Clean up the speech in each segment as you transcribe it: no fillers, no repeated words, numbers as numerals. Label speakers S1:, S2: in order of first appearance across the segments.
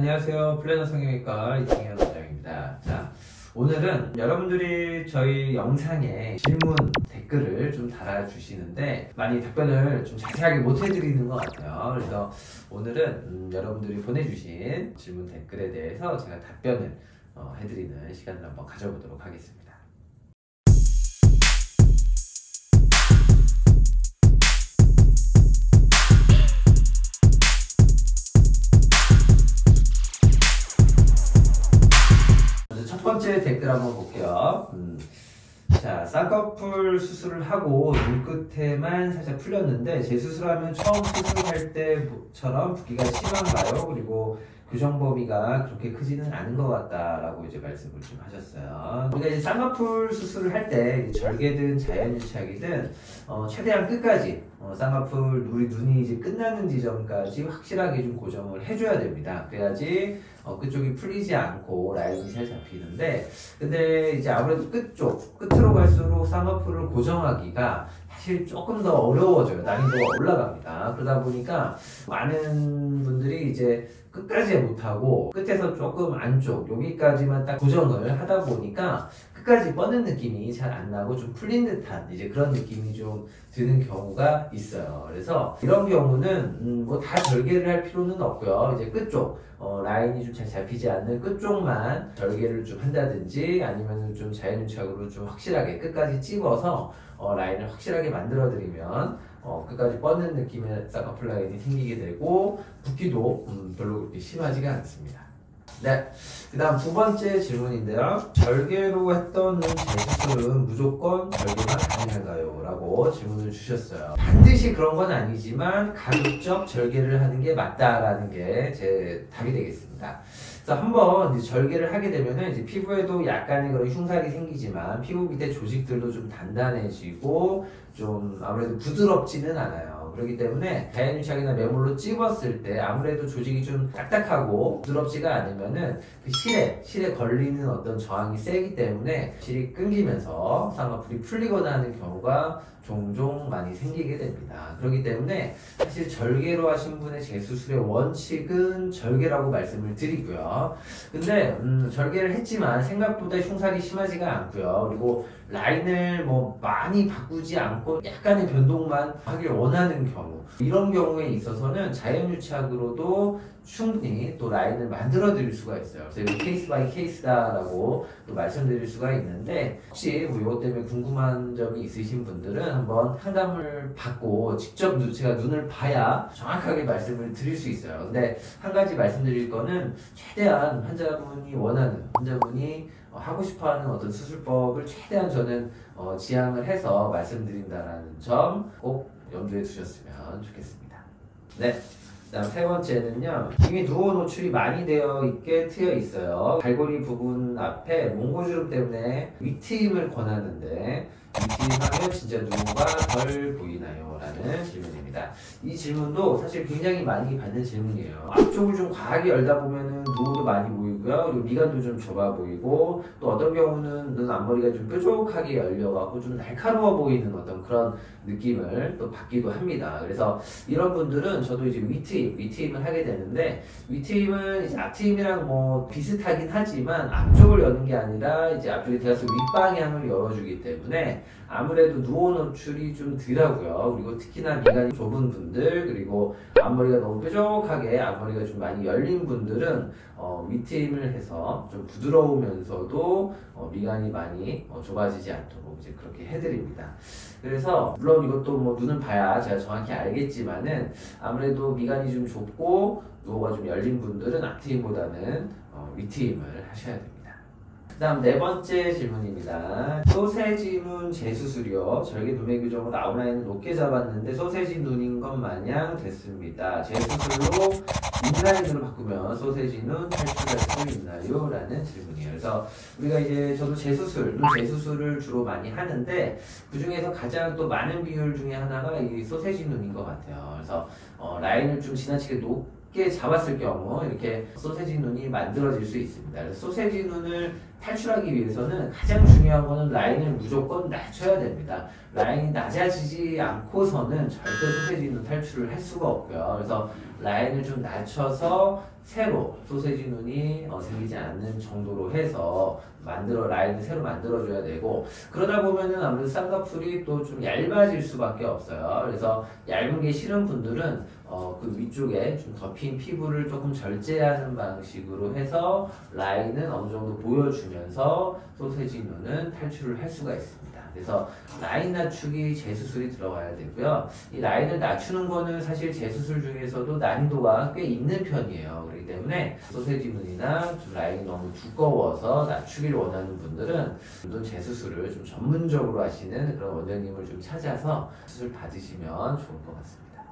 S1: 안녕하세요. 플래너 성형외과 이승현 원장입니다. 자, 오늘은 여러분들이 저희 영상에 질문 댓글을 좀 달아주시는데 많이 답변을 좀 자세하게 못 해드리는 것 같아요. 그래서 오늘은 여러분들이 보내주신 질문 댓글에 대해서 제가 답변을 해드리는 시간을 한번 가져보도록 하겠습니다. 첫 번째 댓글 한번 볼게요. 자, 쌍꺼풀 수술을 하고 눈끝에만 살짝 풀렸는데 재수술하면 처음 수술할 때처럼 붓기가 심한가요? 그리고 교정 범위가 그렇게 크지는 않은 것 같다라고 이제 말씀을 좀 하셨어요. 우리가 이제 쌍꺼풀 수술을 할 때 절개든 자연유착이든 최대한 끝까지 쌍꺼풀 우리 눈이 이제 끝나는 지점까지 확실하게 좀 고정을 해줘야 됩니다. 그래야지 그쪽이 풀리지 않고 라인이 잘 잡히는데, 근데 이제 아무래도 끝으로 갈수록 쌍꺼풀을 고정하기가 사실 조금 더 어려워져요. 난이도가 올라갑니다. 그러다 보니까 많은 분들이 이제 끝까지 못하고 끝에서 조금 안쪽 여기까지만 딱 고정을 하다 보니까 끝까지 뻗는 느낌이 잘 안 나고 좀 풀린 듯한 이제 그런 느낌이 좀 드는 경우가 있어요. 그래서 이런 경우는 뭐 다 절개를 할 필요는 없고요. 이제 끝쪽 라인이 좀 잘 잡히지 않는 끝쪽만 절개를 좀 한다든지 아니면 좀 자연유착으로 좀 확실하게 끝까지 찝어서 라인을 확실하게 만들어 드리면 끝까지 뻗는 느낌의 쌍꺼풀 라인이 생기게 되고 붓기도 별로 그렇게 심하지가 않습니다. 네, 그 다음 두 번째 질문인데요. 절개로 했던 재수술은 무조건 절개만 가능한가요? 라고 질문을 주셨어요. 반드시 그런 건 아니지만 가급적 절개를 하는 게 맞다라는 게 제 답이 되겠습니다. 그래서 한번 이제 절개를 하게 되면은 이제 피부에도 약간의 그런 흉살이 생기지만 피부 밑에 조직들도 좀 단단해지고 좀 아무래도 부드럽지는 않아요. 그렇기 때문에 자연유착이나 매몰로 찝었을 때 아무래도 조직이 좀 딱딱하고 부드럽지가 않으면은 그 실에 걸리는 어떤 저항이 세기 때문에 실이 끊기면서 쌍꺼풀이 풀리거나 하는 경우가 종종 많이 생기게 됩니다. 그렇기 때문에 사실 절개로 하신 분의 재수술의 원칙은 절개라고 말씀을 드리고요. 근데 절개를 했지만 생각보다 흉살이 심하지가 않고요. 그리고 라인을 뭐 많이 바꾸지 않고 약간의 변동만 하길 원하는 경우, 이런 경우에 있어서는 자연유착으로도 충분히 또 라인을 만들어 드릴 수가 있어요. 그래서 이거 케이스 바이 케이스다라고 또 말씀드릴 수가 있는데, 혹시 뭐 이것 때문에 궁금한 점이 있으신 분들은 한번 상담을 받고 직접 제가 눈을 봐야 정확하게 말씀을 드릴 수 있어요. 근데 한 가지 말씀드릴 거는 최대한 환자분이 하고 싶어하는 어떤 수술법을 최대한 저는 지향을 해서 말씀드린다는 점 꼭 염두에 두셨으면 좋겠습니다. 네. 그 다음 세 번째는요, 이미 누워 노출이 많이 되어 있게 트여 있어요. 갈고리 부분 앞에 몽고주름 때문에 위트임을 권하는데 위트임하면 진짜 누워가 덜 보이나요? 라는 질문입니다. 이 질문도 사실 굉장히 많이 받는 질문이에요. 앞쪽을 좀 과하게 열다 보면은 누워도 많이 보이고요. 그리고 미간도 좀 좁아 보이고, 또 어떤 경우는 눈 앞머리가 좀 뾰족하게 열려갖고 좀 날카로워 보이는 어떤 그런 느낌을 또 받기도 합니다. 그래서 이런 분들은 저도 이제 위트임을 하게 되는데, 위트임은 이제 앞트임이랑 뭐 비슷하긴 하지만 앞쪽을 여는 게 아니라 이제 앞쪽에 들어가서 윗방향을 열어주기 때문에 아무래도 누워 노출이 좀 덜하고요. 그리고 특히나 미간이 좁은 분들, 그리고 앞머리가 너무 뾰족하게 앞머리가 좀 많이 열린 분들은 위트임을 해서 좀 부드러우면서도 미간이 많이 좁아지지 않도록 이제 그렇게 해드립니다. 그래서 물론 이것도 뭐 눈을 봐야 제가 정확히 알겠지만은 아무래도 미간이 좀 좁고 누워가 좀 열린 분들은 앞트임보다는 위트임을 하셔야 됩니다. 그 다음 네 번째 질문입니다. 소세지 눈 재수술이요. 절개 눈의 교정으로 아웃라인을 높게 잡았는데 소세지 눈인 것 마냥 됐습니다. 재수술로 인라인으로 바꾸면 소세지 눈 탈출할 수 있나요? 라는 질문이에요. 그래서 우리가 이제 저도 눈 재수술을 주로 많이 하는데, 그 중에서 가장 또 많은 비율 중에 하나가 이 소세지 눈인 것 같아요. 그래서 라인을 좀 지나치게 높게 잡았을 경우 이렇게 소세지 눈이 만들어질 수 있습니다. 그래서 소세지 눈을 탈출하기 위해서는 가장 중요한 거는 라인을 무조건 낮춰야 됩니다. 라인이 낮아지지 않고서는 절대 소세지 눈 탈출을 할 수가 없고요. 그래서 라인을 좀 낮춰서 새로 소세지 눈이 생기지 않는 정도로 해서 라인을 새로 만들어줘야 되고, 그러다 보면은 아무래도 쌍꺼풀이 또 좀 얇아질 수밖에 없어요. 그래서 얇은 게 싫은 분들은 그 위쪽에 좀 덮인 피부를 조금 절제하는 방식으로 해서 라인은 어느 정도 보여주면서 소세지 눈은 탈출을 할 수가 있습니다. 그래서 라인 낮추기 재수술이 들어가야 되고요. 이 라인을 낮추는 거는 사실 재수술 중에서도 난이도가 꽤 있는 편이에요. 그렇기 때문에 소세지 눈이나 좀 라인이 너무 두꺼워서 낮추기를 원하는 분들은 눈 재수술을 좀 전문적으로 하시는 그런 원장님을 좀 찾아서 수술 받으시면 좋을 것 같습니다.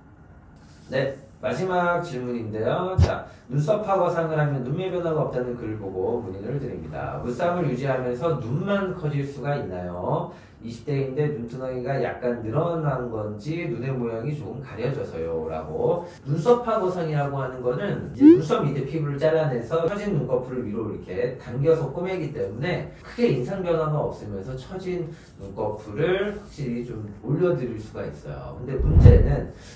S1: 네, 마지막 질문인데요. 자, 눈썹 하거상을 하면 눈매 변화가 없다는 글을 보고 문의를 드립니다. 무쌍을 유지하면서 눈만 커질 수가 있나요? 20대인데 눈두덩이가 약간 늘어난 건지 눈의 모양이 조금 가려져서요 라고. 눈썹 하거상이라고 하는 거는 이제 눈썹 밑에 피부를 잘라내서 처진 눈꺼풀을 위로 이렇게 당겨서 꼬매기 때문에 크게 인상 변화가 없으면서 처진 눈꺼풀을 확실히 좀 올려드릴 수가 있어요. 근데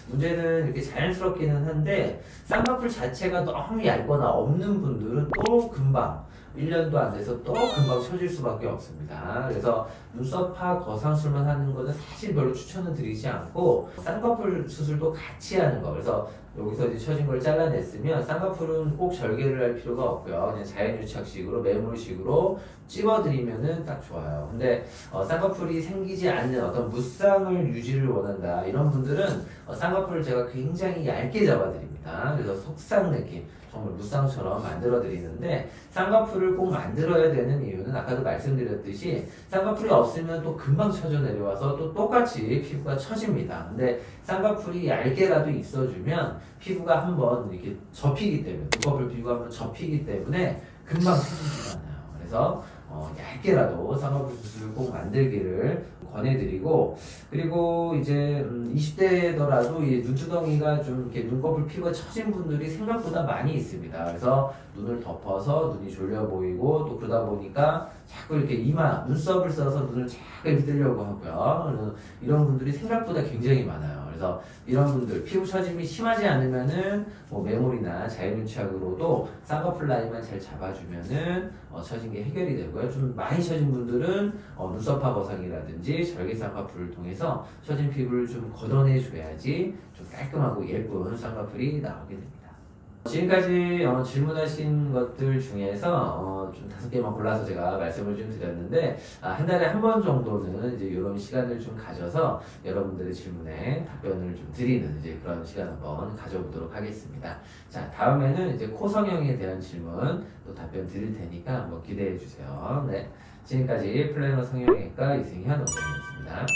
S1: 문제는 이렇게 자연스럽기는 한데 쌍꺼풀 자체가 너무 얇거나 없는 분들은 또 금방 1년도 안 돼서 또 금방 처질 수밖에 없습니다. 그래서 눈썹파 거상술만 하는 거는 사실 별로 추천은 드리지 않고 쌍꺼풀 수술도 같이 하는 거. 그래서 여기서 이제 처진 걸 잘라냈으면 쌍꺼풀은 꼭 절개를 할 필요가 없고요. 그냥 자연유착식으로 매몰식으로 찝어드리면은 딱 좋아요. 근데 쌍꺼풀이 생기지 않는 어떤 무쌍을 유지를 원한다 이런 분들은 쌍꺼풀을 제가 굉장히 얇게 잡아드립니다. 그래서 속쌍 느낌, 정말 무쌍처럼 만들어 드리는데, 쌍꺼풀을 꼭 만들어야 되는 이유는 아까도 말씀드렸듯이 쌍꺼풀이 없으면 또 금방 처져 내려와서 또 똑같이 피부가 처집니다. 근데 쌍꺼풀이 얇게라도 있어주면 피부가 한번 이렇게 접히기 때문에, 눈꺼풀 피부가 한번 접히기 때문에 금방 처지지가 않아요. 그래서 얇게라도 쌍꺼풀 수술을 꼭 만들기를 권해드리고, 그리고 이제 20대더라도 이 눈두덩이가 좀 이렇게 눈꺼풀 피부가 처진 분들이 생각보다 많이 있습니다. 그래서 눈을 덮어서 눈이 졸려 보이고, 또 그러다 보니까 자꾸 이렇게 눈썹을 써서 눈을 자꾸 이렇게 뜨려고 하고요. 이런 분들이 생각보다 굉장히 많아요. 그래서 이런 분들 피부 처짐이 심하지 않으면은 뭐 매몰이나 자연유착으로도 쌍꺼풀 라인만 잘 잡아주면은 처진 게 해결이 되고요. 좀 많이 처진 분들은 눈썹파 거상이라든지 절개 쌍꺼풀을 통해서 처진 피부를 좀 걷어내 줘야지 좀 깔끔하고 예쁜 쌍꺼풀이 나오게 됩니다. 지금까지 질문하신 것들 중에서 좀 5개만 골라서 제가 말씀을 좀 드렸는데, 한 달에 한 번 정도는 이제 이런 시간을 좀 가져서 여러분들의 질문에 답변을 좀 드리는 이제 그런 시간 한번 가져보도록 하겠습니다. 자, 다음에는 이제 코 성형에 대한 질문 또 답변 드릴 테니까 한번 기대해 주세요. 네, 지금까지 플래너 성형외과 이승현 원장이었습니다.